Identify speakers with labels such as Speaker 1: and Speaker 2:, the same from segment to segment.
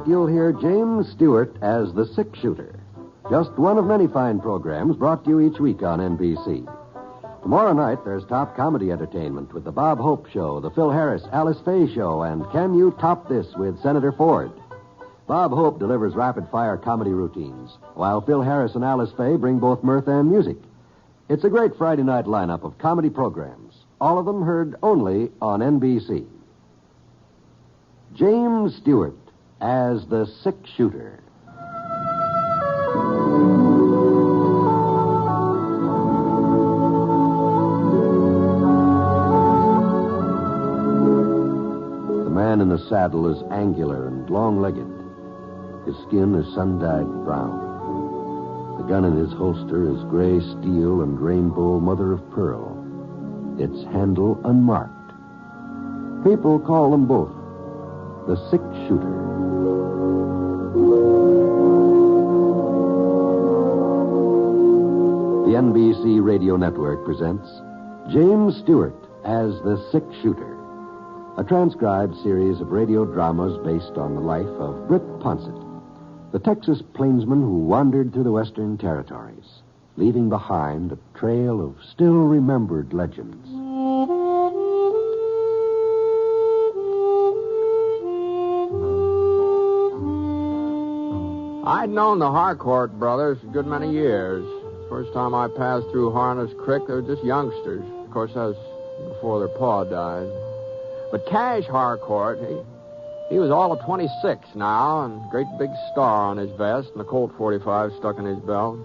Speaker 1: you'll hear James Stewart as the six-shooter. Just one of many fine programs brought to you each week on NBC. Tomorrow night, there's top comedy entertainment with the Bob Hope Show, the Phil Harris, Alice Faye Show, and Can You Top This with Senator Ford. Bob Hope delivers rapid-fire comedy routines, while Phil Harris and Alice Faye bring both mirth and music. It's a great Friday night lineup of comedy programs, all of them heard only on NBC. James Stewart as the six-shooter. The man in the saddle is angular and long-legged. His skin is sun-dyed brown. The gun in his holster is gray steel and rainbow mother of pearl, its handle unmarked. People call them both the six-shooter. The NBC Radio Network presents James Stewart as the six-shooter, a transcribed series of radio dramas based on the life of Britt Ponset, the Texas plainsman who wandered through the Western Territories, leaving behind a trail of still-remembered legends.
Speaker 2: I'd known the Harcourt brothers a good many years. First time I passed through Harness Creek, they were just youngsters. Of course, that was before their pa died. But Cash Harcourt, he was all of 26 now, and a great big star on his vest and a Colt 45 stuck in his belt.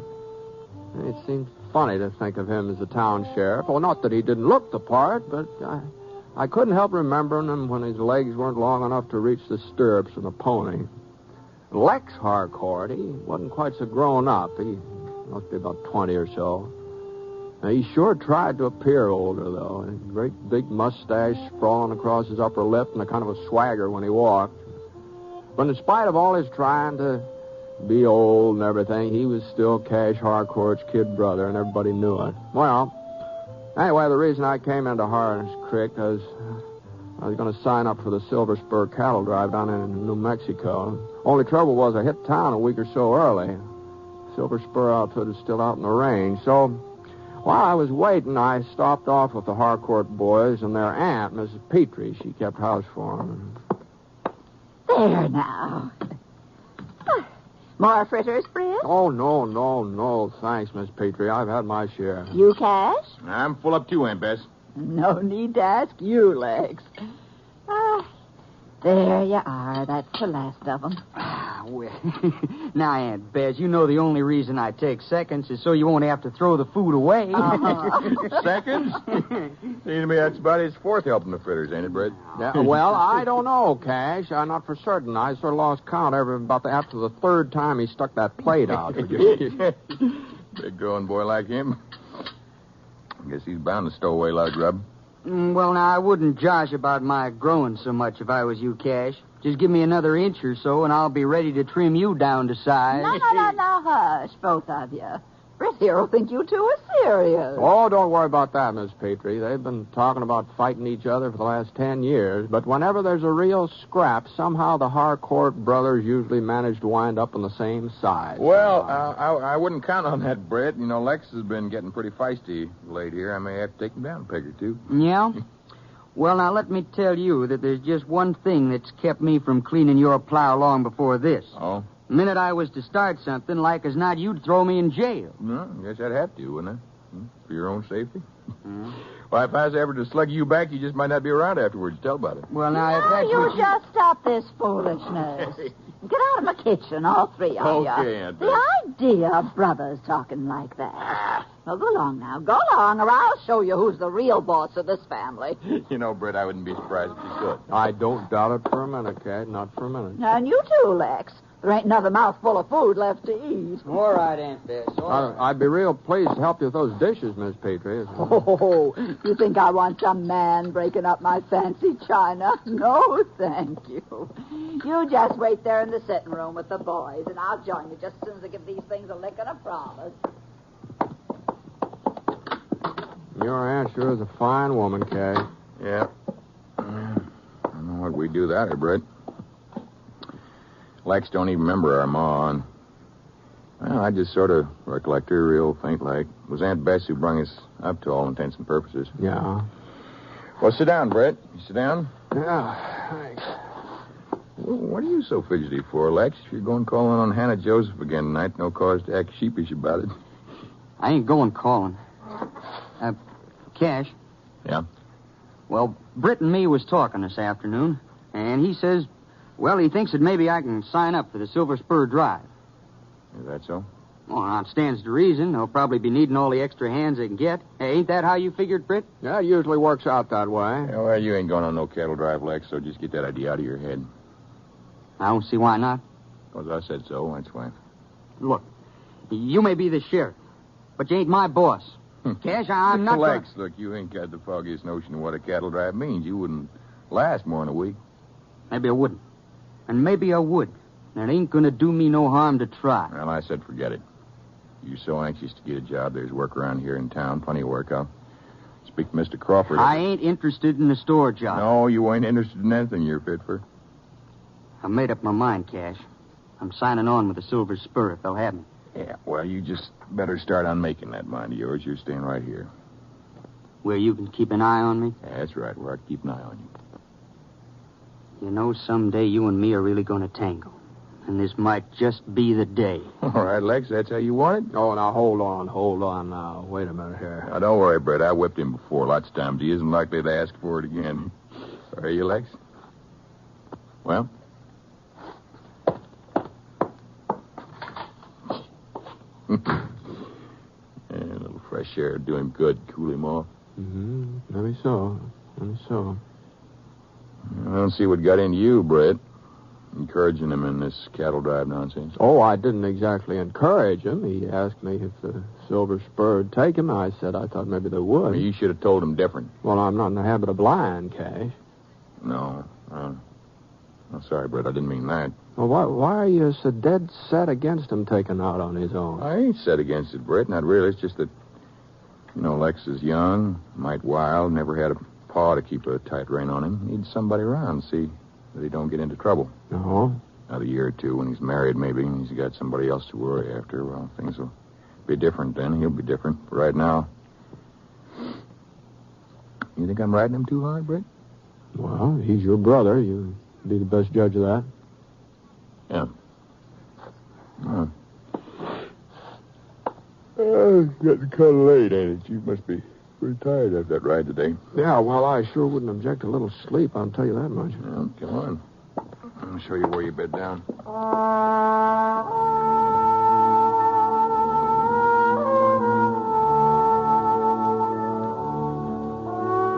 Speaker 2: And it seemed funny to think of him as the town sheriff. Well, not that he didn't look the part, but I couldn't help remembering him when his legs weren't long enough to reach the stirrups of a pony. Lex Harcourt, he wasn't quite so grown up. He must be about 20 or so. Now, he sure tried to appear older, though. A great big mustache sprawling across his upper lip and a kind of a swagger when he walked. But in spite of all his trying to be old and everything, he was still Cash Harcourt's kid brother, and everybody knew it. Well, anyway, the reason I came into Harness Creek was I was going to sign up for the Silver Spur cattle drive down in New Mexico. Only trouble was I hit town a week or so early. Silver Spur outfit is still out in the range. So while I was waiting, I stopped off with the Harcourt boys and their aunt, Mrs. Petrie. She kept house for them.
Speaker 3: There now. More fritters, Britt?
Speaker 2: Oh, no. Thanks, Miss Petrie. I've had my share.
Speaker 3: You, Cash?
Speaker 4: I'm full up too, Aunt Bess.
Speaker 3: No need to ask you, Lex. There you are. That's the last of them.
Speaker 5: Well, now, Aunt Bez, you know the only reason I take seconds is so you won't have to throw the food away.
Speaker 4: Seconds? Seems to me that's about his fourth helping the fritters, ain't it, Brett?
Speaker 2: Yeah, well, I don't know, Cash. I'm not for certain. I sort of lost count after the third time he stuck that plate out.
Speaker 4: Big growing boy like him. I guess he's bound to stow away a lot of grub.
Speaker 5: Well, now, I wouldn't josh about my growing so much if I was you, Cash. Just give me another inch or so, and I'll be ready to trim you down to size.
Speaker 3: No, hush, both of you. Britt here will think you two are serious.
Speaker 2: Oh, don't worry about that, Miss Petrie. They've been talking about fighting each other for the last 10 years, but whenever there's a real scrap, somehow the Harcourt brothers usually manage to wind up on the same side.
Speaker 4: Well, I wouldn't count on that, Brett. You know, Lex has been getting pretty feisty late here. I may have to take him down a peg or two.
Speaker 5: Yeah? Well, now, let me tell you that there's just one thing that's kept me from cleaning your plow long before this.
Speaker 4: Oh?
Speaker 5: The minute I was to start something, like as not, you'd throw me in jail.
Speaker 4: No, I guess I'd have to, wouldn't I? For your own safety. Well, if I was ever to slug you back, you just might not be around afterwards. Tell about it.
Speaker 5: Well, now, if that's
Speaker 3: you
Speaker 5: what
Speaker 3: just stop this foolishness. Get out of my kitchen, all three of you.
Speaker 4: Okay, Aunt Bess.
Speaker 3: The idea of brothers talking like that. Well, go along now. Go along, or I'll show you who's the real boss of this family.
Speaker 4: You know, Brett, I wouldn't be surprised if you could.
Speaker 2: I don't doubt it for a minute, Kate. Not for a minute.
Speaker 3: And you too, Lex. There ain't another mouthful of food left to eat.
Speaker 5: All right, Aunt Bess.
Speaker 2: I'd be real pleased to help you with those dishes, Miss Petrie.
Speaker 3: Oh, you think I want some man breaking up my fancy china? No, thank you. You just wait there in the sitting room with the boys, and I'll join you just as soon as I give these things a lick and a promise.
Speaker 2: Your aunt sure is a fine woman, Kay.
Speaker 4: Yeah. I don't know what we'd do without her, Brett. Lex don't even remember our ma. And, well, I just sort of recollect her real faint like. It was Aunt Bess who brung us up to all intents and purposes.
Speaker 2: Yeah.
Speaker 4: Well, sit down, Brett. You sit down.
Speaker 2: Yeah, thanks.
Speaker 4: Well, what are you so fidgety for, Lex? If you're going calling on Hannah Joseph again tonight, no cause to act sheepish about it.
Speaker 5: I ain't going calling. Cash.
Speaker 4: Yeah?
Speaker 5: Well, Britt and me was talking this afternoon, and he says, well, he thinks that maybe I can sign up for the Silver Spur Drive.
Speaker 4: Is that so?
Speaker 5: Well, now it stands to reason. They'll probably be needing all the extra hands they can get. Hey, ain't that how you figured, Britt?
Speaker 2: Yeah, it usually works out that way.
Speaker 4: Yeah, well, you ain't going on no cattle drive, Lex, so just get that idea out of your head.
Speaker 5: I don't see why not.
Speaker 4: Because I said so, that's why.
Speaker 5: Look, you may be the sheriff, but you ain't my boss. Cash, I'm not...
Speaker 4: Lex, look, you ain't got the foggiest notion of what a cattle drive means. You wouldn't last more than a week.
Speaker 5: Maybe I wouldn't. And maybe I would. And it ain't going to do me no harm to try.
Speaker 4: Well, I said forget it. You're so anxious to get a job. There's work around here in town. Plenty of work. I'll speak to Mr. Crawford.
Speaker 5: I ain't interested in the store job.
Speaker 4: No, you ain't interested in anything you're fit for.
Speaker 5: I made up my mind, Cash. I'm signing on with the Silver Spur if they'll have me.
Speaker 4: Yeah, well, you just better start on making that mind of yours. You're staying right here.
Speaker 5: Where you can keep an eye on me?
Speaker 4: Yeah, that's right. Where I can keep an eye on you.
Speaker 5: You know, someday you and me are really going to tangle. And this might just be the day.
Speaker 4: All right, Lex, that's how you want it?
Speaker 2: Oh, now, hold on now. Wait a minute here.
Speaker 4: Now, don't worry, Brett. I whipped him before lots of times. He isn't likely to ask for it again. Are you, Lex? Well? Yeah, a little fresh air would do him good, cool him off.
Speaker 2: Mm-hmm. Maybe so.
Speaker 4: I don't see what got into you, Brett. Encouraging him in this cattle drive nonsense.
Speaker 2: Oh, I didn't exactly encourage him. He asked me if the Silver Spur would take him. I said I thought maybe they would.
Speaker 4: Well, you should have told him different.
Speaker 2: Well, I'm not in the habit of lying, Cash.
Speaker 4: No. I'm sorry, Brett. I didn't mean that.
Speaker 2: Well, why are you so dead set against him taking out on his own?
Speaker 4: I ain't set against it, Brett. Not really. It's just that, Lex is young, might wild, never had a pa to keep a tight rein on him. Needs somebody around to see that he don't get into trouble.
Speaker 2: No?
Speaker 4: Another year or two when he's married, maybe, and he's got somebody else to worry after. Well, things will be different then. He'll be different. But right now... You think I'm riding him too hard, Brett?
Speaker 2: Well, he's your brother. You'd be the best judge of that.
Speaker 4: Yeah. Oh. It's getting kind of late, ain't it? You must be pretty tired after that ride today.
Speaker 2: Yeah, well, I sure wouldn't object to a little sleep, I'll tell you that much.
Speaker 4: Well, come on. I'll show you where you bed down.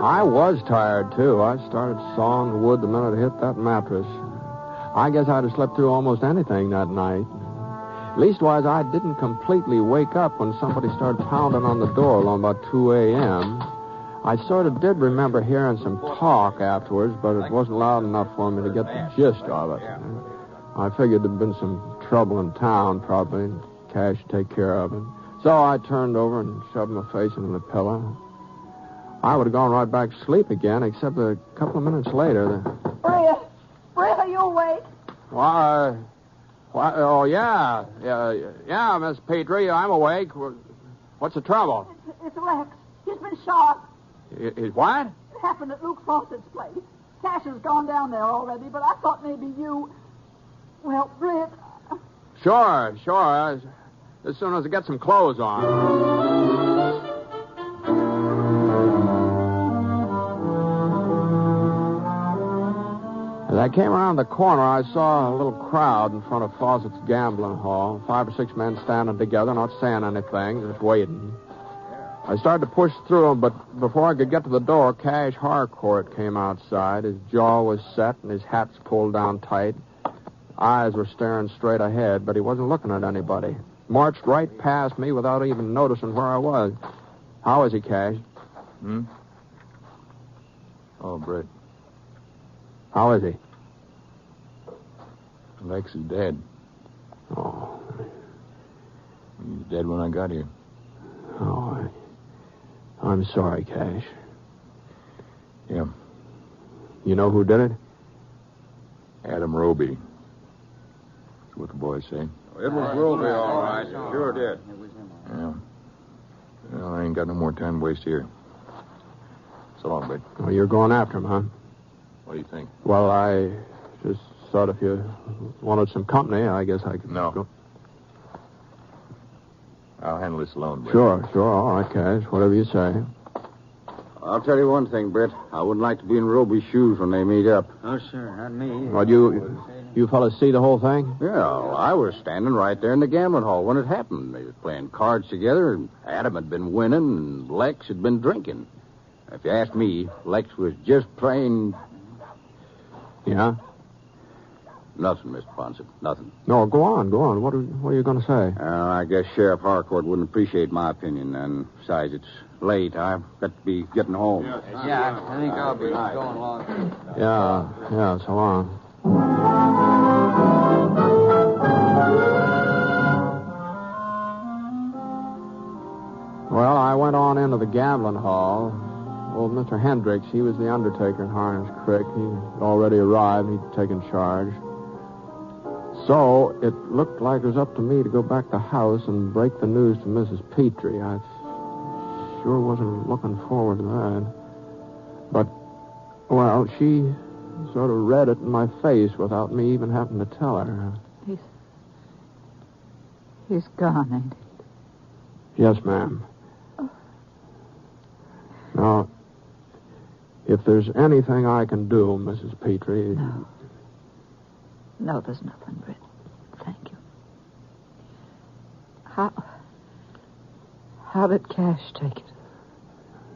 Speaker 2: I was tired, too. I started sawing the wood the minute I hit that mattress. I guess I'd have slept through almost anything that night. Leastwise, I didn't completely wake up when somebody started pounding on the door along about 2 a.m. I sort of did remember hearing some talk afterwards, but it wasn't loud enough for me to get the gist of it. I figured there'd been some trouble in town, probably, and Cash would take care of it. So I turned over and shoved my face into the pillow. I would have gone right back to sleep again, except a couple of minutes later.
Speaker 3: Britt, are you awake?
Speaker 2: Why? Oh, yeah, Miss Petrie, I'm awake. What's the trouble?
Speaker 3: It's Lex. He's been shot.
Speaker 2: What?
Speaker 3: It happened at Luke Fawcett's place. Cash has gone down there already, but I thought maybe you... Well, Britt...
Speaker 2: Sure. As soon as I get some clothes on. As I came around the corner, I saw a little crowd in front of Fawcett's gambling hall. 5 or 6 men standing together, not saying anything, just waiting. I started to push through them, but before I could get to the door, Cash Harcourt came outside. His jaw was set and his hat's pulled down tight. Eyes were staring straight ahead, but he wasn't looking at anybody. Marched right past me without even noticing where I was. How is he, Cash?
Speaker 4: Oh, Brett.
Speaker 2: How is he?
Speaker 4: Lex is dead.
Speaker 2: Oh.
Speaker 4: He was dead when I got here.
Speaker 2: Oh, I'm sorry, Cash.
Speaker 4: Yeah.
Speaker 2: You know who did it?
Speaker 4: Adam Roby. what the boys say.
Speaker 6: It was Roby, all right. Sure did.
Speaker 4: Yeah. Well, I ain't got no more time to waste here. So long, Britt.
Speaker 2: Well, you're going after him, huh?
Speaker 4: What do you think?
Speaker 2: Well, I just thought if you wanted some company, I guess I could
Speaker 4: No.
Speaker 2: go.
Speaker 4: I'll handle this alone, Britt.
Speaker 2: Sure. All right, Cash. Whatever you say.
Speaker 6: I'll tell you one thing, Britt. I wouldn't like to be in Roby's shoes when they meet up.
Speaker 5: Oh, sure, not me.
Speaker 2: Well, you fellas see the whole thing?
Speaker 6: Yeah, well, I was standing right there in the gambling hall when it happened. They was playing cards together, and Adam had been winning, and Lex had been drinking. If you ask me, Lex was just plain...
Speaker 2: Yeah?
Speaker 6: Nothing, Mr. Ponset. Nothing.
Speaker 2: No, go on. What are you going to say?
Speaker 6: I guess Sheriff Harcourt wouldn't appreciate my opinion, and besides, it's late. I've got to be getting home.
Speaker 5: Yeah, I think I'll be going along.
Speaker 2: Yeah, so long. Well, I went on into the gambling hall. Old Mr. Hendricks, he was the undertaker in Harness Creek. He'd already arrived. He'd taken charge. So it looked like it was up to me to go back to the house and break the news to Mrs. Petrie. I sure wasn't looking forward to that. But, well, she sort of read it in my face without me even having to tell her.
Speaker 3: He's gone, ain't he?
Speaker 2: Yes, ma'am. Now, if there's anything I can do, Mrs. Petrie...
Speaker 3: No, there's nothing, Britt. Thank you. How did Cash take it?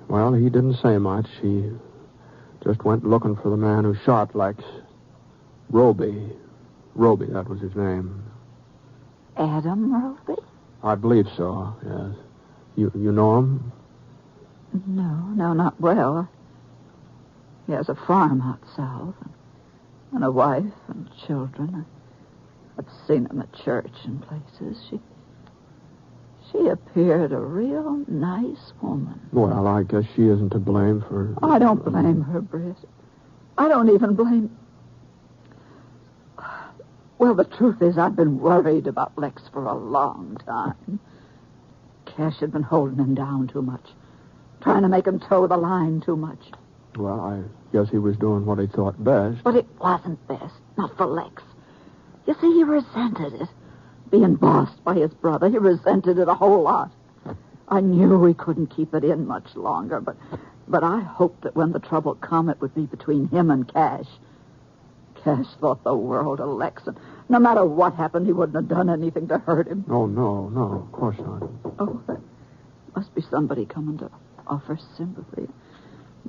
Speaker 2: Well, he didn't say much. He just went looking for the man who shot Lex. Roby, that was his name.
Speaker 3: Adam Roby?
Speaker 2: I believe so, yes. You know him?
Speaker 3: No, not well. He has a farm out south, and a wife and children. I've seen him at church and places. She appeared a real nice woman.
Speaker 2: Well, I guess she isn't to blame for...
Speaker 3: I don't blame her, Britt. I don't even blame... Well, the truth is, I've been worried about Lex for a long time. Cash had been holding him down too much, trying to make him toe the line too much.
Speaker 2: Well, I guess he was doing what he thought best.
Speaker 3: But it wasn't best, not for Lex. You see, he resented it. Being bossed by his brother, he resented it a whole lot. I knew he couldn't keep it in much longer, but I hoped that when the trouble come, it would be between him and Cash. Cash thought the world of Lex, and no matter what happened, he wouldn't have done anything to hurt him.
Speaker 2: Oh, no, of course not.
Speaker 3: Oh, there must be somebody coming to offer sympathy.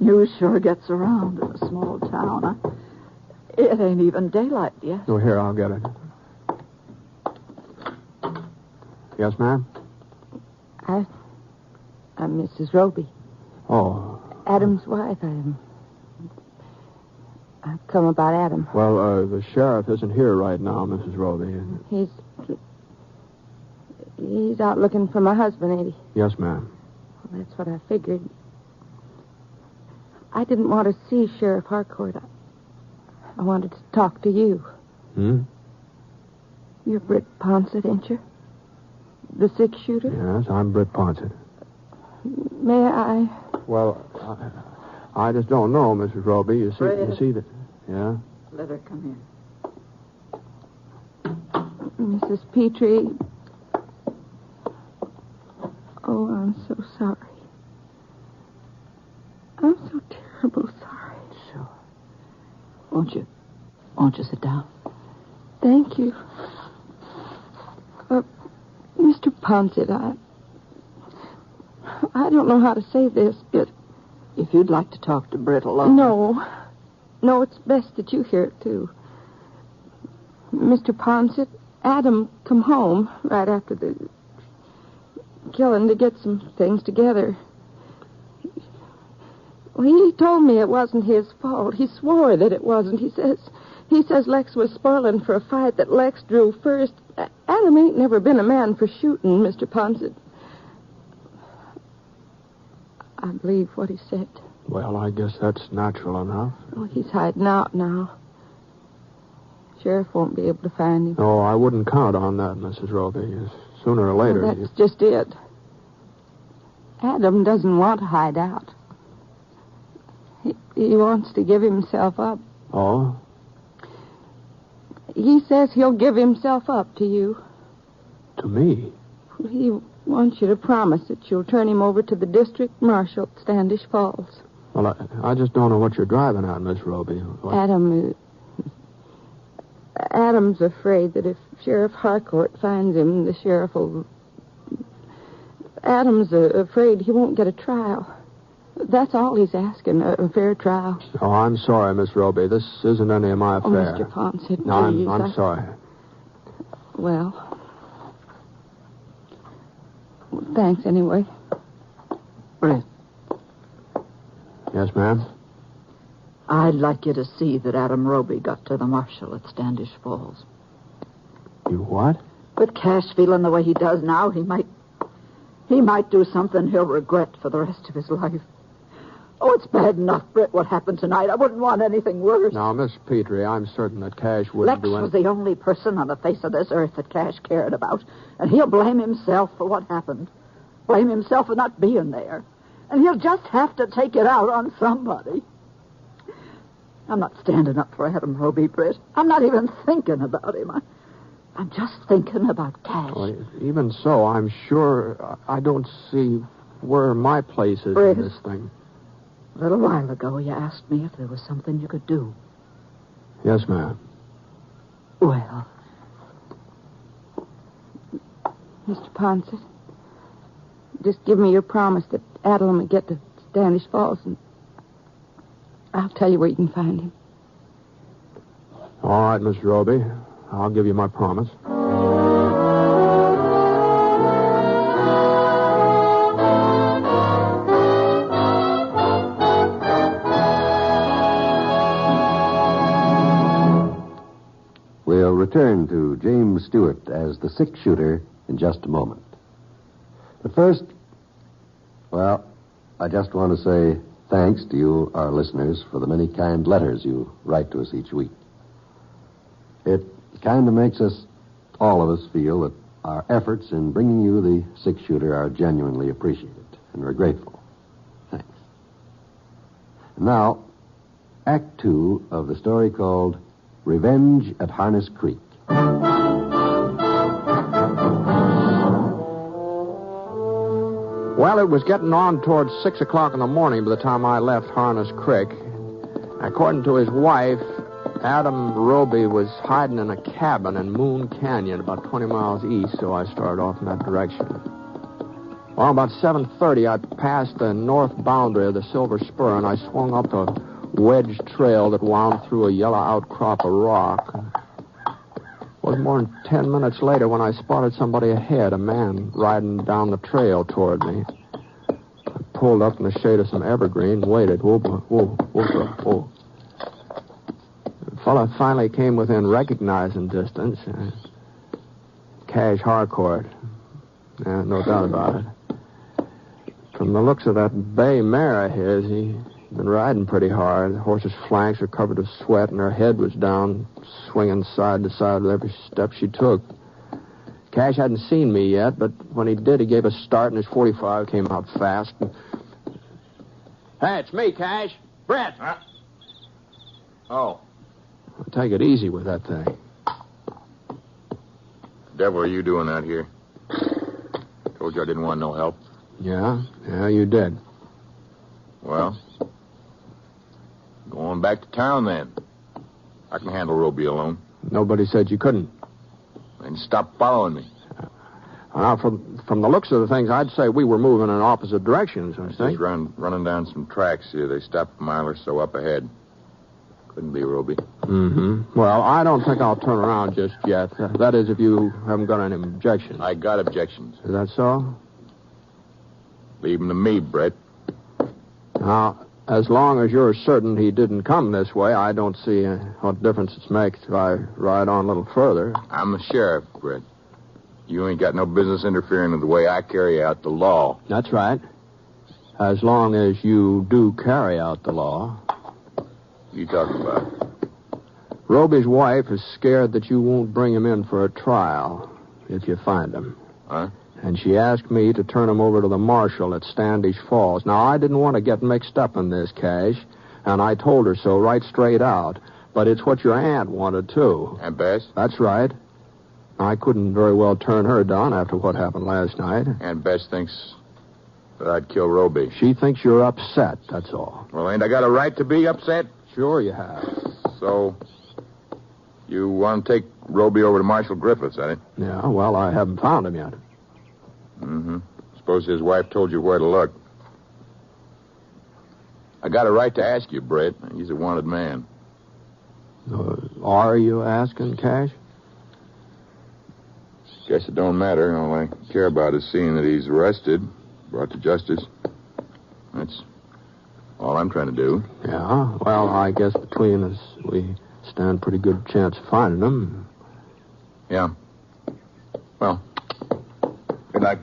Speaker 3: News sure gets around in a small town. It ain't even daylight yet.
Speaker 2: Oh, here, I'll get it. Yes, ma'am?
Speaker 7: I'm Mrs. Roby.
Speaker 2: Oh.
Speaker 7: Adam's wife. I've come about Adam.
Speaker 2: Well, the sheriff isn't here right now, Mrs. Roby.
Speaker 7: He's out looking for my husband, ain't he?
Speaker 2: Yes, ma'am.
Speaker 7: Well, that's what I figured. I didn't want to see Sheriff Harcourt. I wanted to talk to you. You're Britt Ponset, ain't you? The six-shooter?
Speaker 2: Yes, I'm Britt Ponset.
Speaker 7: May I?
Speaker 2: Well, I just don't know, Mrs. Roby. You see that? Yeah?
Speaker 3: Let her come
Speaker 7: in. Mrs. Petrie. Oh, I'm so sorry. I'm so terrible sorry.
Speaker 3: Sure. Won't you sit down?
Speaker 7: Thank you. Mr. Ponset, I don't know how to say this, but...
Speaker 3: If you'd like to talk to Britt alone...
Speaker 7: No, it's best that you hear it, too. Mr. Ponset, Adam come home right after the killing to get some things together. Well, he told me it wasn't his fault. He swore that it wasn't. He says Lex was spoiling for a fight that Lex drew first. Adam ain't never been a man for shooting, Mr. Ponset. I believe what he said.
Speaker 2: Well, I guess that's natural enough.
Speaker 7: Oh, he's hiding out now. Sheriff won't be able to find him.
Speaker 2: Oh, I wouldn't count on that, Mrs. Roby. Sooner or later...
Speaker 7: Well, that's just it. Adam doesn't want to hide out. He wants to give himself up.
Speaker 2: Oh?
Speaker 7: He says he'll give himself up to you.
Speaker 2: To me?
Speaker 7: He wants you to promise that you'll turn him over to the district marshal at Standish Falls.
Speaker 2: Well, I just don't know what you're driving at, Miss Roby. What?
Speaker 7: Adam's afraid that if Sheriff Harcourt finds him, the sheriff will... Adam's afraid he won't get a trial. That's all he's asking, a fair trial.
Speaker 2: Oh, I'm sorry, Miss Roby. This isn't any of my affair.
Speaker 7: Oh, Mr. Ponset,
Speaker 2: no,
Speaker 7: please.
Speaker 2: I'm sorry.
Speaker 7: Well, thanks anyway.
Speaker 3: Britt,
Speaker 2: Yes, ma'am?
Speaker 3: I'd like you to see that Adam Roby got to the marshal at Standish Falls.
Speaker 2: You what?
Speaker 3: With Cash feeling the way he does now, he might do something he'll regret for the rest of his life. Oh, it's bad enough, Britt, what happened tonight. I wouldn't want anything worse.
Speaker 2: Now, Miss Petrie, I'm certain that Cash wouldn't do anything.
Speaker 3: Lex was the only person on the face of this earth that Cash cared about. And he'll blame himself for what happened. Blame himself for not being there. And he'll just have to take it out on somebody. I'm not standing up for Adam Roby, Britt. I'm not even thinking about him. I'm just thinking about Cash.
Speaker 2: Well, even so, I'm sure I don't see where my place is
Speaker 3: Britt,
Speaker 2: in this thing.
Speaker 3: A little while ago, you asked me if there was something you could do.
Speaker 2: Yes, ma'am.
Speaker 3: Well,
Speaker 7: Mr. Ponset, just give me your promise that Adam will get to Standish Falls, and I'll tell you where you can find him.
Speaker 2: All right, Miss Roby. I'll give you my promise.
Speaker 1: We'll return to James Stewart as the six-shooter in just a moment. But first, well, I just want to say thanks to you, our listeners, for the many kind letters you write to us each week. It kind of makes us, all of us, feel that our efforts in bringing you the six-shooter are genuinely appreciated, and we're grateful. Thanks. And now, Act 2 of the story called Revenge at Harness Creek.
Speaker 2: Well, it was getting on towards 6 o'clock in the morning by the time I left Harness Creek. According to his wife, Adam Roby was hiding in a cabin in Moon Canyon about 20 miles east, so I started off in that direction. Well, about 7:30, I passed the north boundary of the Silver Spur, and I swung up a wedge trail that wound through a yellow outcrop of rock. It wasn't more than 10 minutes later when I spotted somebody ahead, a man riding down the trail toward me. I pulled up in the shade of some evergreen and waited. Whoa. The fellow finally came within recognizing distance. Cash Harcourt. Yeah, no doubt about it. From the looks of that bay mare of his, he'd been riding pretty hard. The horse's flanks were covered with sweat, and her head was down, swinging side to side with every step she took. Cash hadn't seen me yet, but when he did, he gave a start, and his .45 came out fast. Hey, it's me, Cash. Britt. Huh?
Speaker 4: Oh.
Speaker 2: Take it easy with that thing.
Speaker 4: Devil are you doing out here? Told you I didn't want no help.
Speaker 2: Yeah, you did.
Speaker 4: Well, going back to town then. I can handle Roby alone.
Speaker 2: Nobody said you couldn't.
Speaker 4: And stop following me.
Speaker 2: Now, from the looks of the things, I'd say we were moving in opposite directions, I
Speaker 4: Just
Speaker 2: think.
Speaker 4: running down some tracks here. They stopped a mile or so up ahead. Couldn't be Roby.
Speaker 2: Mm-hmm. Well, I don't think I'll turn around just yet. That is, if you haven't got any objections.
Speaker 4: I got objections.
Speaker 2: Is that so?
Speaker 4: Leave 'em to me, Brett.
Speaker 2: Now, as long as you're certain he didn't come this way, I don't see what difference it makes if I ride on a little further.
Speaker 4: I'm the sheriff, Brett. You ain't got no business interfering with the way I carry out the law.
Speaker 2: That's right. As long as you do carry out the law.
Speaker 4: What are you talking about?
Speaker 2: Roby's wife is scared that you won't bring him in for a trial if you find him.
Speaker 4: Huh?
Speaker 2: And she asked me to turn him over to the marshal at Standish Falls. Now, I didn't want to get mixed up in this, Cash, and I told her so right straight out. But it's what your aunt wanted, too.
Speaker 4: Aunt Bess?
Speaker 2: That's right. I couldn't very well turn her down after what happened last night.
Speaker 4: Aunt Bess thinks that I'd kill Roby.
Speaker 2: She thinks you're upset, that's all.
Speaker 4: Well, ain't I got a right to be upset?
Speaker 2: Sure you have.
Speaker 4: So, you want to take Roby over to Marshal Griffiths, ain't it?
Speaker 2: Yeah, well, I haven't found him yet.
Speaker 4: Mm-hmm. Suppose his wife told you where to look. I got a right to ask you, Britt. He's a wanted man.
Speaker 2: Are you asking, Cash?
Speaker 4: Guess it don't matter. All I care about is seeing that he's arrested, brought to justice. That's all I'm trying to do.
Speaker 2: Yeah, well, I guess between us, we stand a pretty good chance of finding him.
Speaker 4: Yeah. Well, good night.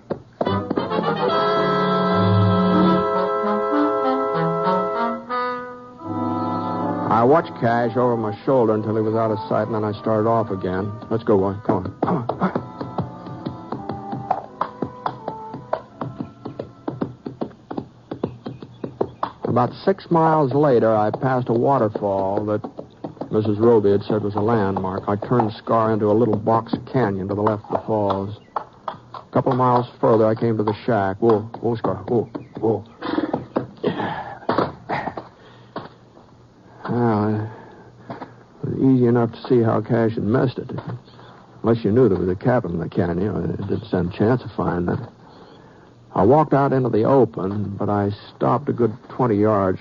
Speaker 2: I watched Cash over my shoulder until he was out of sight, and then I started off again. Let's go, boy. Come on. Come on. About 6 miles later, I passed a waterfall that Mrs. Roby had said was a landmark. I turned Scar into a little box canyon to the left of the falls. A couple of miles further, I came to the shack. Whoa, Scar. Whoa. Well, it was easy enough to see how Cash had missed it. Unless you knew there was a cabin in the canyon, it didn't stand a chance of finding it. I walked out into the open, but I stopped a good 20 yards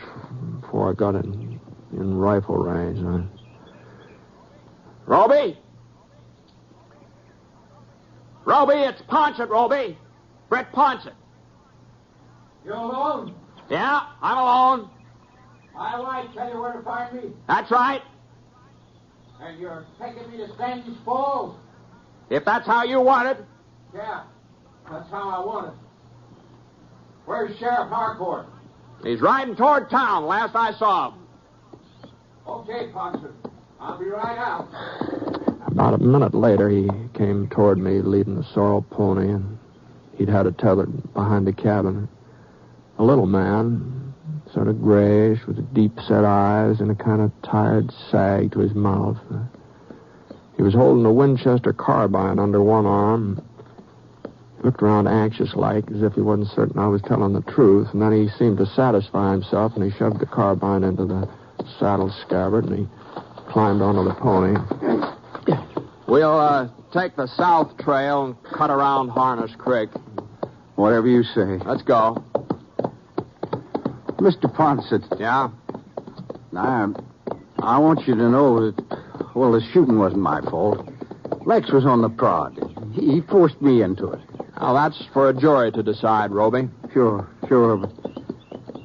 Speaker 2: before I got in rifle range. Roby! Roby, it's Ponset, Roby. Britt Ponset.
Speaker 5: You alone?
Speaker 2: Yeah, I'm alone.
Speaker 5: My wife tell you where to find me.
Speaker 2: That's right.
Speaker 5: And you're taking me to Standish Falls?
Speaker 2: If that's how you want it.
Speaker 5: Yeah, that's how I want it. Where's Sheriff Harcourt?
Speaker 2: He's riding toward town, last I saw him.
Speaker 5: Okay, Ponset. I'll be right out.
Speaker 2: About a minute later, he came toward me leading a sorrel pony, and he'd had it tethered behind the cabin. A little man, sort of grayish, with deep-set eyes and a kind of tired sag to his mouth. He was holding a Winchester carbine under one arm. He looked around anxious-like, as if he wasn't certain I was telling the truth, and then he seemed to satisfy himself, and he shoved the carbine into the saddle scabbard, and he climbed onto the pony. We'll take the south trail and cut around Harness Creek.
Speaker 6: Whatever you say.
Speaker 2: Let's go.
Speaker 6: Mr. Ponset.
Speaker 2: Yeah?
Speaker 6: I want you to know that, well, the shooting wasn't my fault. Lex was on the prod. He forced me into it.
Speaker 2: Now, that's for a jury to decide, Roby.
Speaker 6: Sure. But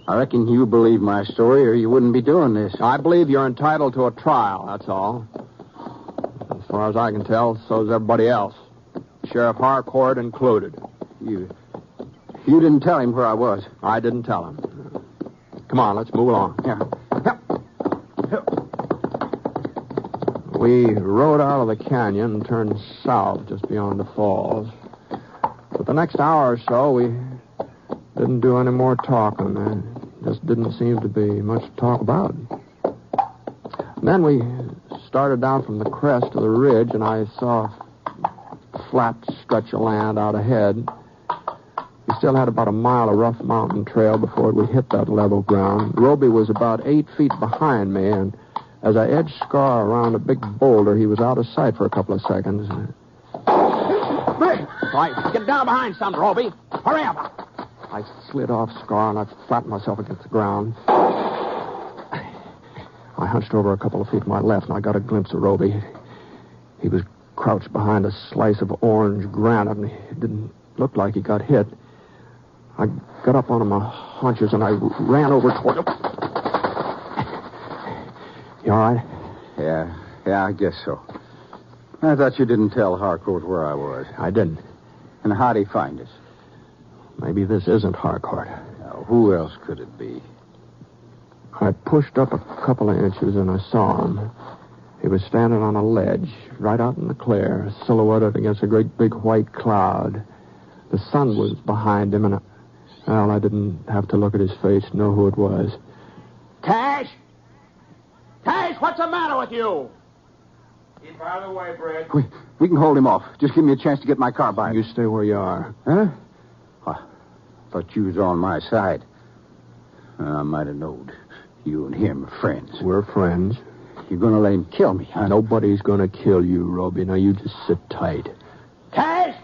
Speaker 6: I reckon you believe my story or you wouldn't be doing this.
Speaker 2: I believe you're entitled to a trial, that's all. As far as I can tell, so's everybody else. Sheriff Harcourt included.
Speaker 6: You didn't tell him where I was.
Speaker 2: I didn't tell him. Come on, let's move along.
Speaker 6: Yeah.
Speaker 2: We rode out of the canyon and turned south just beyond the falls. For the next hour or so, we didn't do any more talking. There just didn't seem to be much to talk about. And then we started down from the crest of the ridge, and I saw a flat stretch of land out ahead. We still had about a mile of rough mountain trail before we hit that level ground. Roby was about 8 feet behind me, and as I edged Scar around a big boulder, he was out of sight for a couple of seconds. Right, get down behind something, Roby. Hurry up. I slid off Scar, and I flattened myself against the ground. I hunched over a couple of feet to my left, and I got a glimpse of Roby. He was crouched behind a slice of orange granite, and it didn't look like he got hit. I got up onto my haunches, and I ran over toward him. You all right?
Speaker 6: Yeah, I guess so. I thought you didn't tell Harcourt where I was.
Speaker 2: I didn't.
Speaker 6: And how'd he find us?
Speaker 2: Maybe this isn't Harcourt.
Speaker 6: Now, who else could it be?
Speaker 2: I pushed up a couple of inches, and I saw him. He was standing on a ledge, right out in the clear, silhouetted against a great big white cloud. The sun was behind him, and I didn't have to look at his face to know who it was. Cash! Cash, what's the matter with you?
Speaker 4: Keep out of the way, Britt.
Speaker 6: We can hold him off. Just give me a chance to get my car by him.
Speaker 2: You stay where you are.
Speaker 6: Huh? I thought you was on my side. I might have known. You and him are friends.
Speaker 2: We're friends.
Speaker 6: You're going to let him kill me, huh?
Speaker 2: Nobody's going to kill you, Roby. Now, you just sit tight.
Speaker 8: Cash!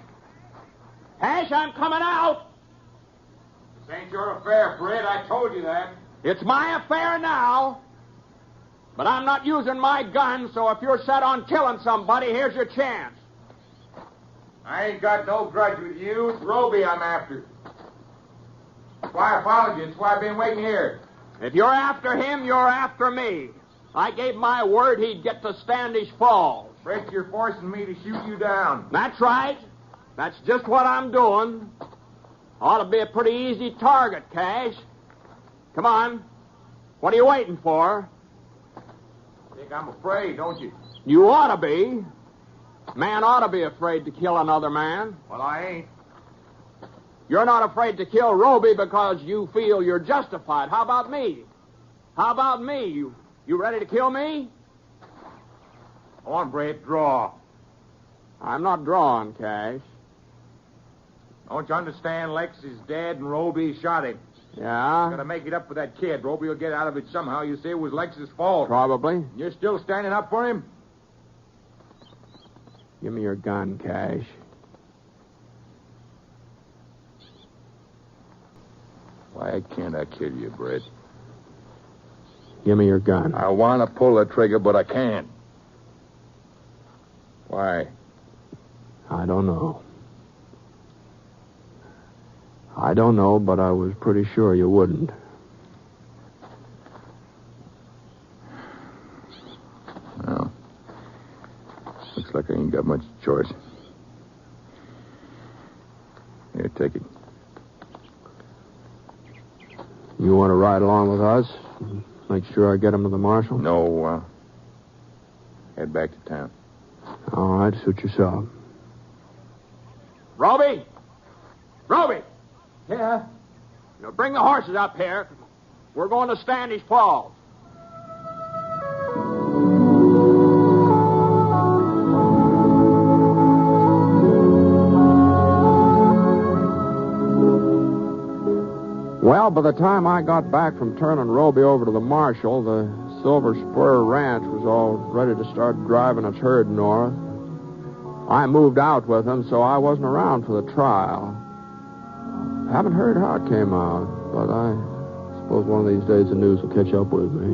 Speaker 8: Cash, I'm coming out!
Speaker 4: This ain't your affair, Britt. I told you that.
Speaker 8: It's my affair now. But I'm not using my gun, so if you're set on killing somebody, here's your chance.
Speaker 4: I ain't got no grudge with you. It's Roby I'm after. That's why I followed you. That's why I've been waiting here.
Speaker 8: If you're after him, you're after me. I gave my word he'd get to Standish Falls.
Speaker 4: Britt, you're forcing me to shoot you down.
Speaker 8: That's right. That's just what I'm doing. Ought to be a pretty easy target, Cash. Come on. What are you waiting for?
Speaker 4: Think I'm afraid, don't you?
Speaker 8: You ought to be. Man ought to be afraid to kill another man.
Speaker 4: Well, I ain't.
Speaker 8: You're not afraid to kill Roby because you feel you're justified. How about me? How about me? You ready to kill me?
Speaker 4: Go on, Britt, draw.
Speaker 8: I'm not drawing, Cash.
Speaker 4: Don't you understand? Lex is dead and Roby shot him.
Speaker 8: Yeah?
Speaker 4: Gotta make it up with that kid. Roby will get out of it somehow. You say it was Lex's fault.
Speaker 8: Probably.
Speaker 4: You're still standing up for him?
Speaker 2: Give me your gun, Cash.
Speaker 4: Why can't I kill you, Britt?
Speaker 2: Give me your gun.
Speaker 4: I want to pull the trigger, but I can't. Why?
Speaker 2: I don't know. I don't know, but I was pretty sure you wouldn't.
Speaker 4: Well, looks like I ain't got much choice. Here, take it.
Speaker 2: You want to ride along with us? Make sure I get him to the marshal?
Speaker 4: No, head back to town.
Speaker 2: All right, suit yourself.
Speaker 8: Roby! Roby!
Speaker 6: Yeah?
Speaker 8: Bring the horses up here. We're going to Standish Falls. Well, by the time I got back from turning Roby over to the marshal, the Silver Spur Ranch was all ready to start driving its herd north. I moved out with him, so I wasn't around for the trial. Haven't heard how it came out, but I suppose one of these days the news will catch up with me.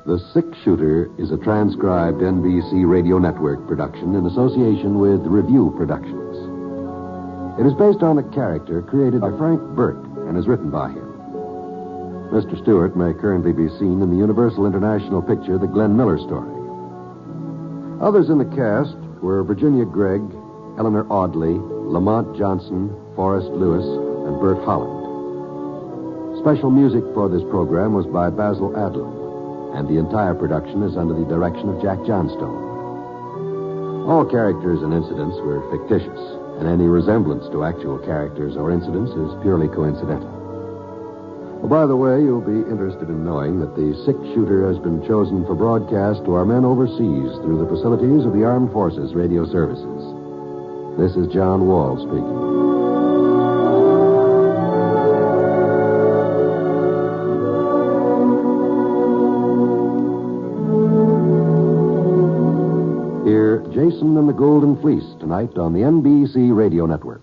Speaker 1: The Six-Shooter is a transcribed NBC Radio Network production in association with Review Productions. It is based on a character created by Frank Burt and is written by him. Mr. Stewart may currently be seen in the Universal International picture The Glenn Miller Story. Others in the cast were Virginia Gregg, Eleanor Audley, Lamont Johnson, Forrest Lewis, and Bert Holland. Special music for this program was by Basil Adlam, and the entire production is under the direction of Jack Johnstone. All characters and incidents were fictitious, and any resemblance to actual characters or incidents is purely coincidental. Oh, by the way, you'll be interested in knowing that the Six-Shooter has been chosen for broadcast to our men overseas through the facilities of the Armed Forces Radio Services. This is John Wall speaking. Jason and the Golden Fleece tonight on the NBC Radio Network.